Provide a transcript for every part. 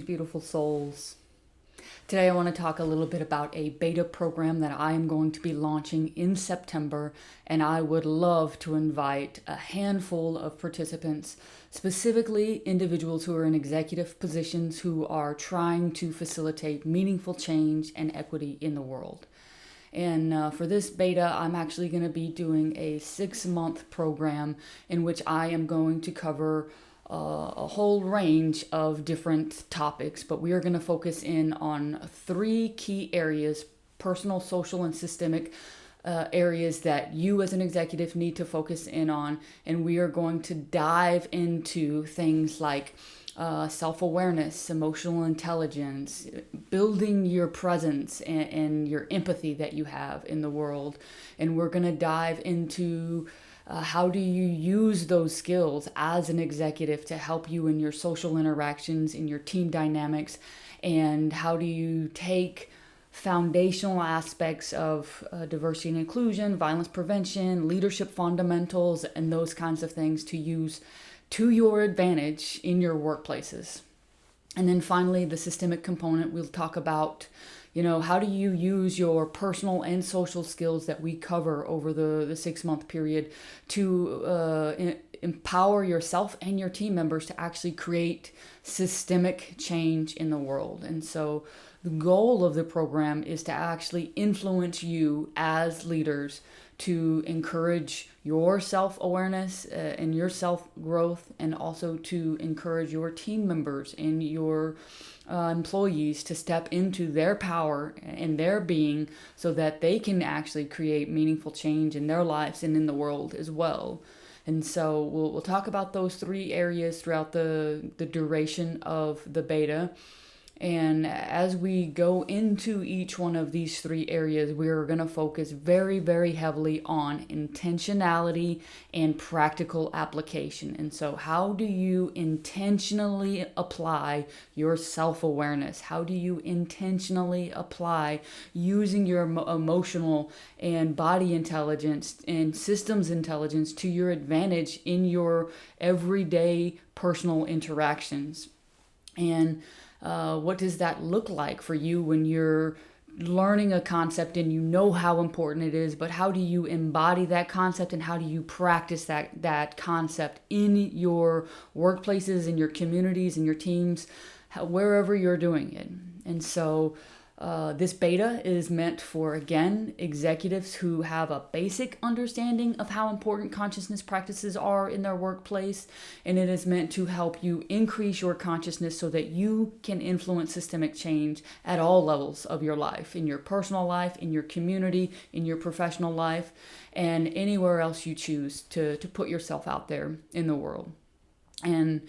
Beautiful souls. Today I want to talk a little bit about a beta program that I am going to be launching in September, and I would love to invite a handful of participants, specifically individuals who are in executive positions who are trying to facilitate meaningful change and equity in the world. And for this beta, I'm actually going to be doing a 6-month program in which I am going to cover a whole range of different topics, but we are going to focus in on 3 key areas: personal, social, and systemic areas that you as an executive need to focus in on. And we are going to dive into things like self-awareness, emotional intelligence, building your presence and your empathy that you have in the world. And we're going to dive into how do you use those skills as an executive to help you in your social interactions, in your team dynamics, and how do you take foundational aspects of diversity and inclusion, violence prevention, leadership fundamentals, and those kinds of things to use to your advantage in your workplaces. And then finally, the systemic component, we'll talk about, how do you use your personal and social skills that we cover over the 6-month period to empower yourself and your team members to actually create systemic change in the world. And so the goal of the program is to actually influence you as leaders to encourage your self-awareness and your self-growth, and also to encourage your team members and your employees to step into their power and their being so that they can actually create meaningful change in their lives and in the world as well. And so we'll talk about those 3 areas throughout the duration of the beta. And as we go into each one of these 3 areas, we're going to focus very, very heavily on intentionality and practical application. And so how do you intentionally apply your self-awareness? How do you intentionally apply using your emotional and body intelligence and systems intelligence to your advantage in your everyday personal interactions? And what does that look like for you when you're learning a concept and you know how important it is, but how do you embody that concept and how do you practice that concept in your workplaces, in your communities, in your teams, wherever you're doing it? And so this beta is meant for, again, executives who have a basic understanding of how important consciousness practices are in their workplace, and it is meant to help you increase your consciousness so that you can influence systemic change at all levels of your life, in your personal life, in your community, in your professional life, and anywhere else you choose to put yourself out there in the world. And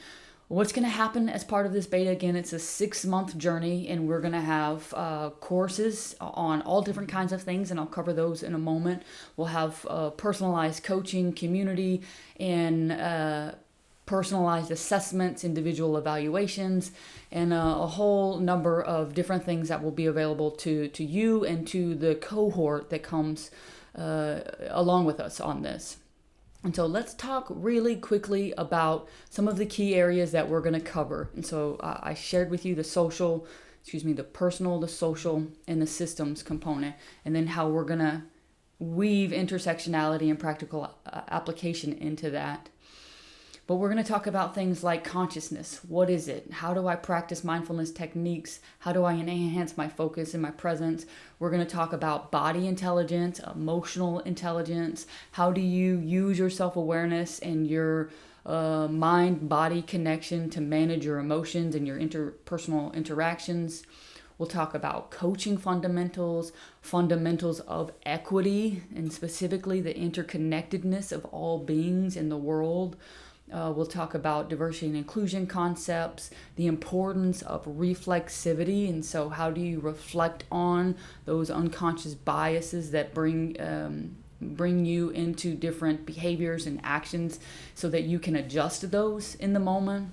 what's going to happen as part of this beta, again, it's a 6-month journey, and we're going to have courses on all different kinds of things, and I'll cover those in a moment. We'll have personalized coaching, community, and personalized assessments, individual evaluations, and a whole number of different things that will be available to you and to the cohort that comes along with us on this. And so let's talk really quickly about some of the key areas that we're going to cover. And so I shared with you the personal, the social, and the systems component, and then how we're going to weave intersectionality and practical application into that. But we're going to talk about things like consciousness. What is it? How do I practice mindfulness techniques? How do I enhance my focus and my presence? We're going to talk about body intelligence, emotional intelligence. How do you use your self-awareness and your mind-body connection to manage your emotions and your interpersonal interactions? We'll talk about coaching fundamentals, fundamentals of equity, and specifically the interconnectedness of all beings in the world. We'll talk about diversity and inclusion concepts, the importance of reflexivity, and so how do you reflect on those unconscious biases that bring you into different behaviors and actions so that you can adjust those in the moment.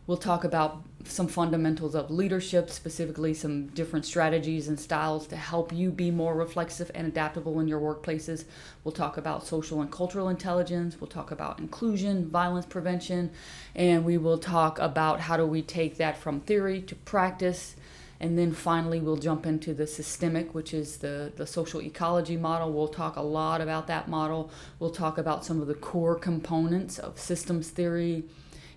We'll talk about some fundamentals of leadership, specifically some different strategies and styles to help you be more reflexive and adaptable in your workplaces. We'll talk about social and cultural intelligence. We'll talk about inclusion, violence prevention, and we will talk about how do we take that from theory to practice. And then finally, we'll jump into the systemic, which is the social ecology model. We'll talk a lot about that model. We'll talk about some of the core components of systems theory.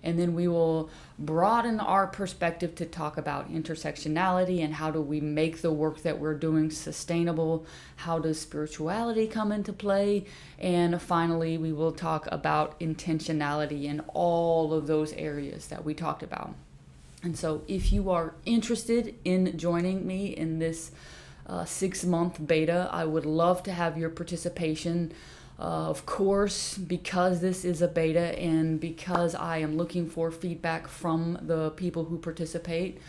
And then we will broaden our perspective to talk about intersectionality and how do we make the work that we're doing sustainable? How does spirituality come into play? And finally, we will talk about intentionality in all of those areas that we talked about. And so if you are interested in joining me in this 6-month beta, I would love to have your participation. Of course, because this is a beta and because I am looking for feedback from the people who participate,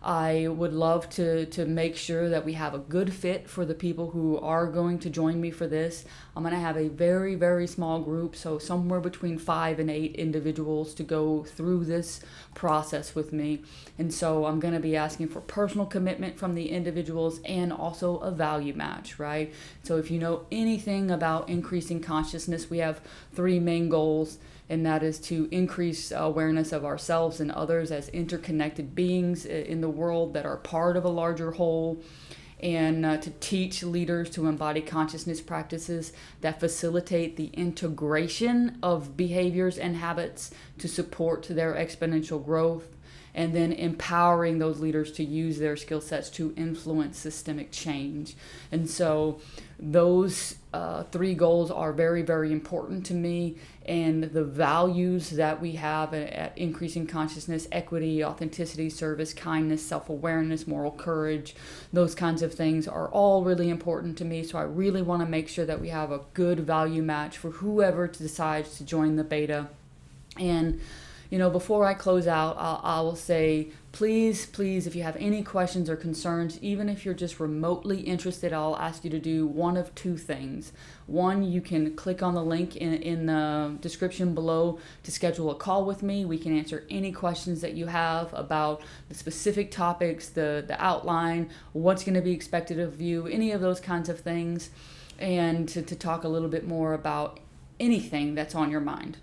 I would love to make sure that we have a good fit for the people who are going to join me for this. I'm going to have a very, very small group, so somewhere between 5 and 8 individuals to go through this process with me. And so I'm going to be asking for personal commitment from the individuals and also a value match, right? So if you know anything about increasing consciousness, we have 3 main goals. And that is to increase awareness of ourselves and others as interconnected beings in the world that are part of a larger whole, and to teach leaders to embody consciousness practices that facilitate the integration of behaviors and habits to support their exponential growth, and then empowering those leaders to use their skill sets to influence systemic change. And so those 3 goals are very, very important to me, and the values that we have at increasing consciousness: equity, authenticity, service, kindness, self-awareness, moral courage, those kinds of things are all really important to me. So I really want to make sure that we have a good value match for whoever decides to join the beta. And before I close out, I will say, please, if you have any questions or concerns, even if you're just remotely interested, I'll ask you to do one of 2 things. One, you can click on the link in the description below to schedule a call with me. We can answer any questions that you have about the specific topics, the outline, what's going to be expected of you, any of those kinds of things, and to talk a little bit more about anything that's on your mind.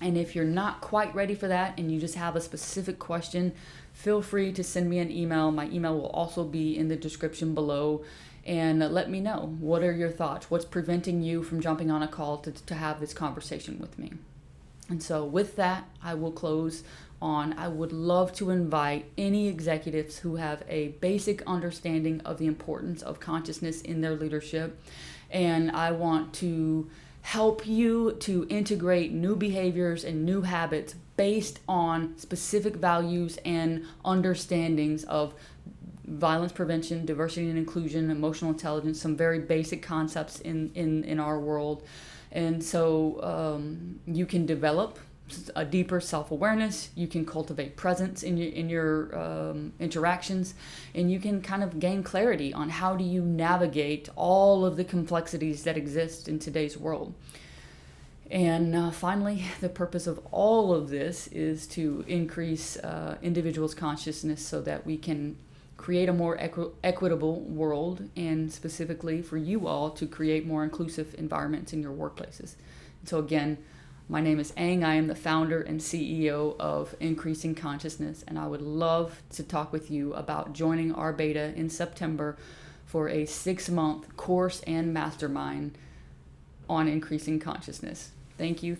And if you're not quite ready for that and you just have a specific question, feel free to send me an email. My email will also be in the description below. And let me know, what are your thoughts? What's preventing you from jumping on a call to have this conversation with me? And so with that, I will close on, I would love to invite any executives who have a basic understanding of the importance of consciousness in their leadership. And I want to help you to integrate new behaviors and new habits based on specific values and understandings of violence prevention, diversity and inclusion, emotional intelligence, some very basic concepts in our world. And so you can develop a deeper self-awareness, you can cultivate presence in your interactions, and you can kind of gain clarity on how do you navigate all of the complexities that exist in today's world. And finally, the purpose of all of this is to increase individuals' consciousness so that we can create a more equitable world, and specifically for you all to create more inclusive environments in your workplaces. So again, my name is Ang. I am the founder and CEO of Increasing Consciousness, and I would love to talk with you about joining our beta in September for a 6-month course and mastermind on increasing consciousness. Thank you.